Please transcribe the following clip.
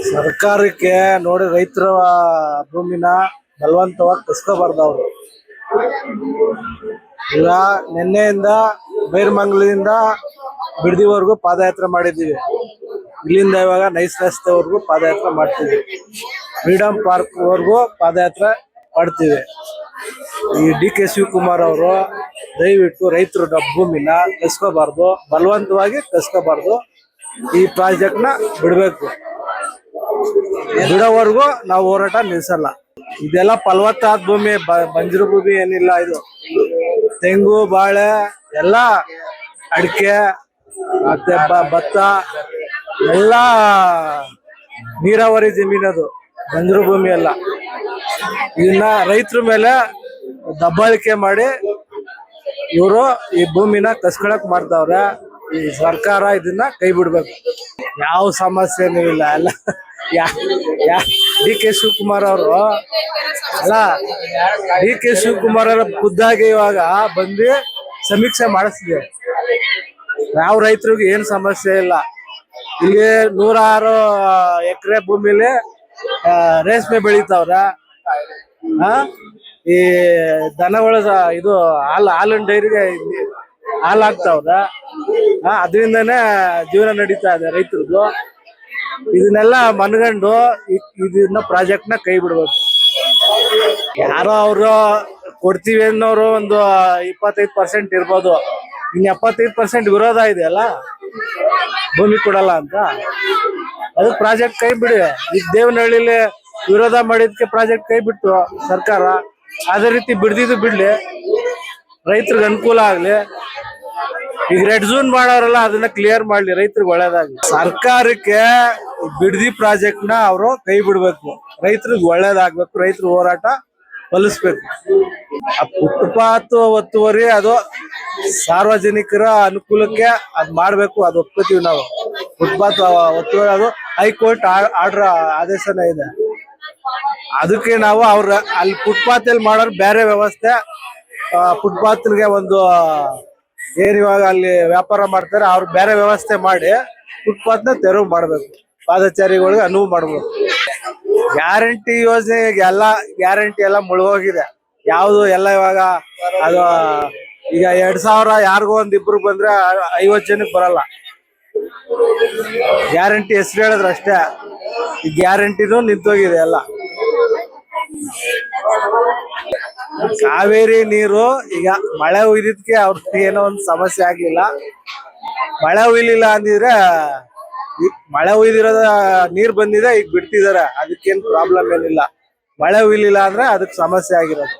ಸರ್ಕಾರಕ್ಕೆ ನೋಡಿ ರೈತರ ಭೂಮಿನ ಬಲವಂತವಾಗಿ ಕಸ್ಕೋಬಾರ್ದು ಅವರು. ಈಗ ನಿನ್ನೆಯಿಂದ ಬೈರಮಂಗಲದಿಂದ ಬಿಡದಿವರೆಗೂ ಪಾದಯಾತ್ರೆ ಮಾಡಿದ್ದೀವಿ. ಇಲ್ಲಿಂದ ಇವಾಗ ನೈಸ್ ರಸ್ತೆವರೆಗೂ ಪಾದಯಾತ್ರೆ ಮಾಡ್ತೀವಿ. ಫ್ರೀಡಂ ಪಾರ್ಕ್ ವರೆಗೂ ಪಾದಯಾತ್ರೆ ಮಾಡ್ತೀವಿ. ಈ ಡಿ ಕೆ ಶಿವಕುಮಾರ್ ಅವರು ದಯವಿಟ್ಟು ರೈತರ ಭೂಮಿನ ಕಸ್ಕೋಬಾರ್ದು, ಬಲವಂತವಾಗಿ ಕಸ್ಕೋಬಾರ್ದು. ಈ ಪ್ರಾಜೆಕ್ಟ್ ನ ಬಿಡ್ಬೇಕು. ಬಿಡೋವರೆಗೂ ನಾವು ಹೋರಾಟ ನಿಲ್ಸಲ್ಲ. ಇದೆಲ್ಲ ಫಲವತ್ತಾದ ಭೂಮಿ, ಬಂಜರು ಭೂಮಿ ಏನಿಲ್ಲ. ಇದು ತೆಂಗು, ಬಾಳೆ, ಎಲ್ಲ ಅಡಿಕೆ ಮತ್ತೆ ಭತ್ತ ಎಲ್ಲ ನೀರಾವರಿ ಜಮೀನದು, ಬಂಜರು ಭೂಮಿ ಎಲ್ಲ. ಇದನ್ನ ರೈತರ ಮೇಲೆ ದಬ್ಬಾಳಿಕೆ ಮಾಡಿ ಇವರು ಈ ಭೂಮಿನ ಕಸ್ಕೊಳಕ್ ಮಾಡ್ತಾವ್ರೆ. ಈ ಸರ್ಕಾರ ಇದನ್ನ ಕೈ ಬಿಡ್ಬೇಕು. ಯಾವ ಸಮಸ್ಯೆನೂ ಇಲ್ಲ. ಎಲ್ಲ ಡಿ ಕೆ ಶಿವಕುಮಾರ್ ಅವರು ಡಿ ಕೆ ಶಿವಕುಮಾರ್ ಅವರ ಖುದ್ದಾಗಿ ಇವಾಗ ಬಂದು ಸಮೀಕ್ಷೆ ಮಾಡಿಸ್ತೀವಿ. ಯಾವ ರೈತರಿಗೂ ಏನ್ ಸಮಸ್ಯೆ ಇಲ್ಲ. ಇಲ್ಲಿ 106 ಎಕರೆ ಭೂಮಿಲಿ ರೇಷ್ಮೆ ಬೆಳಿತಾವ್ರ. ಈ ದನಗಳ ಇದು ಹಾಲಿನ ಡೈರಿಗೆ ಹಾಲು ಹಾಕ್ತಾವ್ರ. ಅದರಿಂದನೇ ಜೀವನ ನಡೀತಾ ಇದೆ ರೈತರದ್ದು. ಇದನ್ನೆಲ್ಲ ಮನಗಂಡು ಇದನ್ನ ಪ್ರಾಜೆಕ್ಟ್ ನ ಕೈ ಬಿಡ್ಬೇಕು. ಯಾರೋ ಅವರು ಕೊಡ್ತೀವಿ ಅನ್ನೋರು ಒಂದು 25% ಇರ್ಬೋದು. ಇನ್ನು 75% ವಿರೋಧ ಇದೆಯಲ್ಲ, ಭೂಮಿ ಕೊಡಲ್ಲ ಅಂತ. ಅದು ಪ್ರಾಜೆಕ್ಟ್ ಕೈ ಬಿಡಿ. ಈಗ ದೇವನಹಳ್ಳಿಲಿ ವಿರೋಧ ಮಾಡಿದ್ಕೆ ಪ್ರಾಜೆಕ್ಟ್ ಕೈ ಬಿಟ್ಟು ಸರ್ಕಾರ. ಅದೇ ರೀತಿ ಬಿಡ್ದಿದ್ದು ಬಿಡ್ಲಿ, ರೈತರಿಗೆ ಅನುಕೂಲ ಆಗ್ಲಿ. ಈಗ ರೆಡ್ ಝೋನ್ ಮಾಡೋರಲ್ಲ, ಅದನ್ನ ಕ್ಲಿಯರ್ ಮಾಡ್ಲಿ, ರೈತರಿಗೆ ಒಳ್ಳೇದಾಗ್ಲಿ. ಸರ್ಕಾರಕ್ಕೆ ಬಿಡದಿ ಪ್ರಾಜೆಕ್ಟ್ ನ ಅವರು ಕೈ ಬಿಡ್ಬೇಕು. ರೈತರಿಗೆ ಒಳ್ಳೇದಾಗ್ಬೇಕು. ರೈತರ ಹೋರಾಟ ಫಲಿಸ್ಬೇಕು. ಆ ಫುಟ್ಪಾತ್ ಒತ್ತುವರಿ ಅದು ಸಾರ್ವಜನಿಕರ ಅನುಕೂಲಕ್ಕೆ ಅದ್ ಮಾಡ್ಬೇಕು. ಅದು ಒಪ್ಕೋತೀವಿ ನಾವು. ಫುಟ್ಪಾತ್ ಒತ್ತುವರಿ ಅದು ಹೈಕೋರ್ಟ್ ಆರ್ಡರ್ ಆದೇಶನೇ ಇದೆ. ಅದಕ್ಕೆ ನಾವು ಅವ್ರ ಅಲ್ಲಿ ಫುಟ್ಪಾತ್ ಅಲ್ಲಿ ಮಾಡೋರು ಬೇರೆ ವ್ಯವಸ್ಥೆ, ಫುಟ್ಪಾತ್ಗೆ ಒಂದು ಏನಿವಾಗ ಅಲ್ಲಿ ವ್ಯಾಪಾರ ಮಾಡ್ತಾರೆ ಅವ್ರು ಬೇರೆ ವ್ಯವಸ್ಥೆ ಮಾಡಿ ಫುಟ್ಪಾತ್ ನ ತೆರವು ಮಾಡ್ಬೇಕು. ಪಾದಚಾರಿಗಳಿಗೆ ಅನುವು ಮಾಡ್ಬೇಕು. ಗ್ಯಾರಂಟಿ ಯೋಜನೆ ಎಲ್ಲ ಗ್ಯಾರಂಟಿ ಎಲ್ಲ ಮುಳುಗೋಗಿದೆ. ಯಾವುದು ಎಲ್ಲ ಇವಾಗ ಅದು ಈಗ 2000 ಯಾರಿಗೋ ಒಂದಿಬ್ರು ಬಂದ್ರೆ 50 ಜನಕ್ಕೆ ಬರಲ್ಲ. ಗ್ಯಾರಂಟಿ ಹೆಸರು ಹೇಳಿದ್ರೆ ಅಷ್ಟೇ. ಈ ಗ್ಯಾರಂಟಿನೂ ನಿಂತೋಗಿದೆ ಎಲ್ಲ. ಕಾವೇರಿ ನೀರು ಈಗ ಮಳೆ ಹುಯ್ದಿದ್ಕೆ ಅವ್ರಿಗೆ ಏನೋ ಒಂದು ಸಮಸ್ಯೆ ಆಗ್ಲಿಲ್ಲ. ಮಳೆ ಹುಯ್ಲಿಲ್ಲ ಅಂದಿದ್ರೆ, ಮಳೆ ಹುಯ್ದಿರೋದ ನೀರ್ ಬಂದಿದೆ, ಈಗ ಬಿಡ್ತಿದಾರೆ. ಅದಕ್ಕೇನು ಪ್ರಾಬ್ಲಮ್ ಏನಿಲ್ಲ. ಮಳೆ ಹುಯ್ಲಿಲ್ಲ ಅಂದ್ರೆ ಅದಕ್ಕೆ ಸಮಸ್ಯೆ ಆಗಿರೋದು.